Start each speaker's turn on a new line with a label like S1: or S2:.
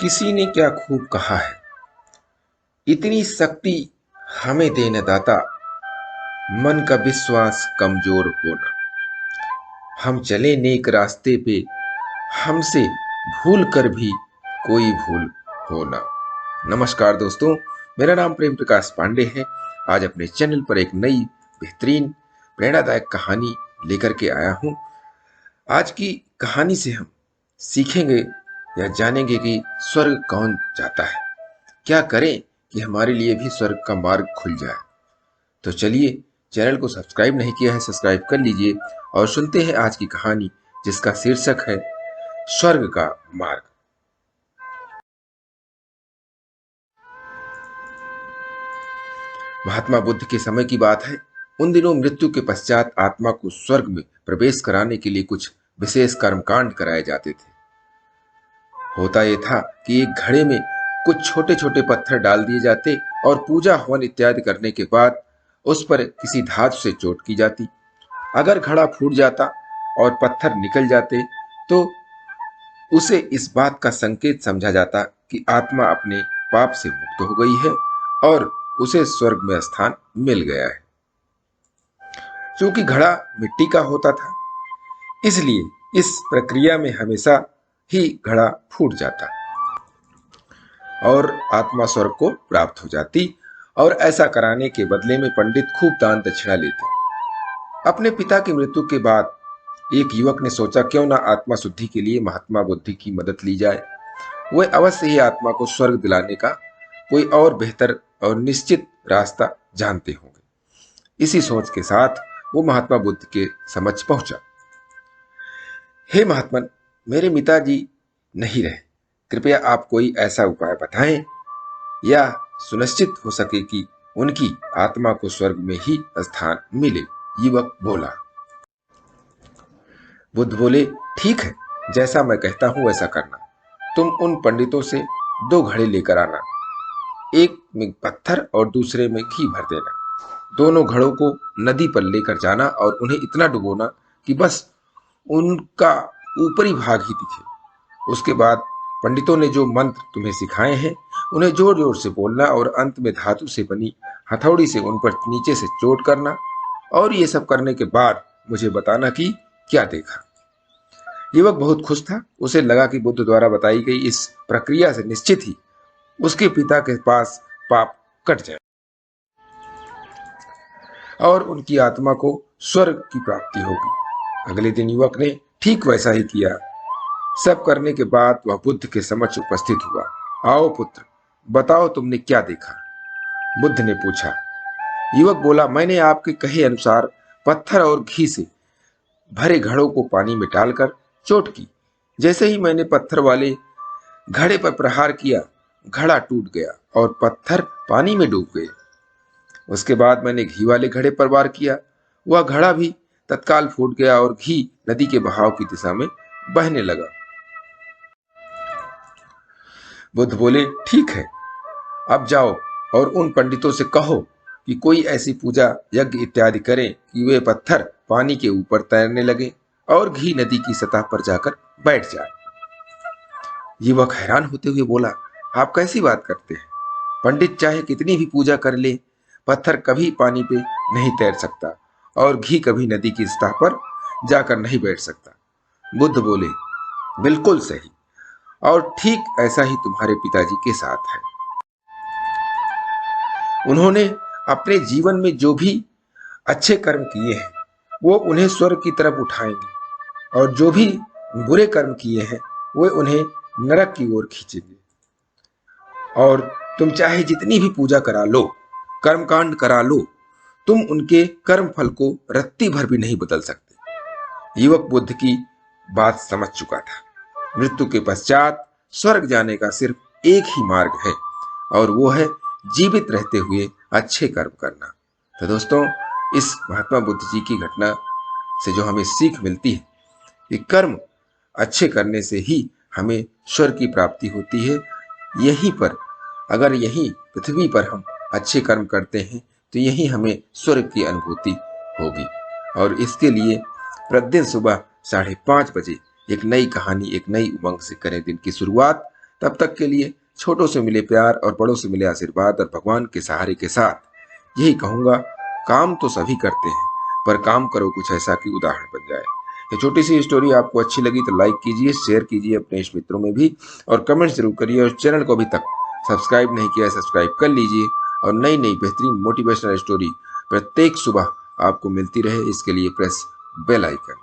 S1: किसी ने क्या खूब कहा है, इतनी शक्ति हमें देने दाता, मन का विश्वास कमजोर होना। हम चले नेक रास्ते पे, हमसे भूल कर भी कोई भूल होना। नमस्कार दोस्तों, मेरा नाम प्रेम प्रकाश पांडे है। आज अपने चैनल पर एक नई बेहतरीन प्रेरणादायक कहानी लेकर के आया हूं। आज की कहानी से हम सीखेंगे या जानेंगे कि स्वर्ग कौन जाता है, क्या करें कि हमारे लिए भी स्वर्ग का मार्ग खुल जाए। तो चलिए, चैनल को सब्सक्राइब नहीं किया है, सब्सक्राइब कर लीजिए और सुनते हैं आज की कहानी, जिसका शीर्षक है स्वर्ग का मार्ग। महात्मा बुद्ध के समय की बात है। उन दिनों मृत्यु के पश्चात आत्मा को स्वर्ग में प्रवेश कराने के लिए कुछ विशेष कर्मकांड कराए जाते थे। होता यह था कि एक घड़े में कुछ छोटे छोटे पत्थर डाल दिए जाते और पूजा हवन इत्यादि करने के बाद उस पर किसी धातु से चोट की जाती। अगर घड़ा फूट जाता और पत्थर निकल जाते तो उसे इस बात का संकेत समझा जाता कि आत्मा अपने पाप से मुक्त हो गई है और उसे स्वर्ग में स्थान मिल गया है। क्योंकि घड़ा मिट्टी का होता था, इसलिए इस प्रक्रिया में हमेशा ही घड़ा फूट जाता और आत्मा स्वर्ग को प्राप्त हो जाती। और ऐसा कराने के बदले में पंडित खूब दान दक्षिणा लेते। अपने पिता की मृत्यु के बाद एक युवक ने सोचा, क्यों ना आत्मा शुद्धि के लिए महात्मा बुद्ध की मदद ली जाए। वे अवश्य ही आत्मा को स्वर्ग दिलाने का कोई और बेहतर और निश्चित रास्ता जानते होंगे। इसी सोच के साथ वो महात्मा बुद्ध के समक्ष पहुंचा। हे महात्मन, मेरे पिताजी नहीं रहे, कृपया आप कोई ऐसा उपाय बताएं या सुनिश्चित हो सके कि उनकी आत्मा को स्वर्ग में ही स्थान मिले। युवक बोला। बुद्ध बोले, ठीक है, जैसा मैं कहता हूं वैसा करना। तुम उन पंडितों से 2 घड़े लेकर आना, एक में पत्थर और दूसरे में घी भर देना। दोनों घड़ों को नदी पर लेकर जाना और उन्हें इतना डुबोना कि बस उनका ऊपरी भाग ही दिखे। उसके बाद पंडितों ने जो मंत्र तुम्हें सिखाए हैं उन्हें जोर जोर से बोलना और अंत में धातु से बनी हथौड़ी से उन पर नीचे से चोट करना। और ये सब करने के बाद मुझे बताना कि क्या देखा। युवक बहुत खुश था। उसे लगा कि बुद्ध द्वारा बताई गई इस प्रक्रिया से निश्चित ही उसके पिता के पास पाप कट जाए और उनकी आत्मा को स्वर्ग की प्राप्ति होगी। अगले दिन युवक ने ठीक वैसा ही किया। सब करने के बाद वह बुद्ध के समक्ष उपस्थित हुआ। आओ पुत्र, बताओ तुमने क्या देखा, बुद्ध ने पूछा। युवक बोला, मैंने आपके कहे अनुसार पत्थर और घी से भरे घड़ों को पानी में डालकर चोट की। जैसे ही मैंने पत्थर वाले घड़े पर प्रहार किया, घड़ा टूट गया और पत्थर पानी में डूब गए। उसके बाद मैंने घी वाले घड़े पर वार किया, वह घड़ा भी तत्काल फूट गया और घी नदी के बहाव की दिशा में बहने लगा। बुद्ध बोले, ठीक है, अब जाओ और उन पंडितों से कहो कि कोई ऐसी पूजा यज्ञ इत्यादि करें कि वे पत्थर पानी के ऊपर तैरने लगे और घी नदी की सतह पर जाकर बैठ जाए। युवक हैरान होते हुए बोला, आप कैसी बात करते हैं? पंडित चाहे कितनी भी पूजा कर ले, पत्थर कभी पानी पे नहीं तैर सकता और घी कभी नदी की सतह पर जाकर नहीं बैठ सकता। बुद्ध बोले, बिल्कुल सही, और ठीक ऐसा ही तुम्हारे पिताजी के साथ है। उन्होंने अपने जीवन में जो भी अच्छे कर्म किए हैं वो उन्हें स्वर्ग की तरफ उठाएंगे और जो भी बुरे कर्म किए हैं वो उन्हें नरक की ओर खींचेंगे। और तुम चाहे जितनी भी पूजा करा लो, कर्मकांड करा लो, तुम उनके कर्म फल को रत्ती भर भी नहीं बदल सकते। युवक बुद्ध की बात समझ चुका था। मृत्यु के पश्चात स्वर्ग जाने का सिर्फ एक ही मार्ग है और वो है जीवित रहते हुए अच्छे कर्म करना। तो दोस्तों, इस महात्मा बुद्ध जी की घटना से जो हमें सीख मिलती है कि कर्म अच्छे करने से ही हमें स्वर्ग की प्राप्ति होती है। यहीं पर, अगर यहीं पृथ्वी पर हम अच्छे कर्म करते हैं तो यहीं हमें स्वर्ग की अनुभूति होगी। और इसके लिए प्रतिदिन सुबह 5:30 बजे एक नई कहानी, एक नई उमंग से करें दिन की शुरुआत। तब तक के लिए छोटों से मिले प्यार और बड़ों से मिले आशीर्वाद और भगवान के सहारे के साथ यही कहूंगा, काम तो सभी करते हैं, पर काम करो कुछ ऐसा कि उदाहरण बन जाए। ये छोटी सी स्टोरी आपको अच्छी लगी तो लाइक कीजिए, शेयर कीजिए अपने इष्ट मित्रों में भी, और कमेंट जरूर करिए। और चैनल को अभी तक सब्सक्राइब नहीं किया है, सब्सक्राइब कर लीजिए, और नई नई बेहतरीन मोटिवेशनल स्टोरी प्रत्येक सुबह आपको मिलती रहे, इसके लिए प्रेस बेल आइकन।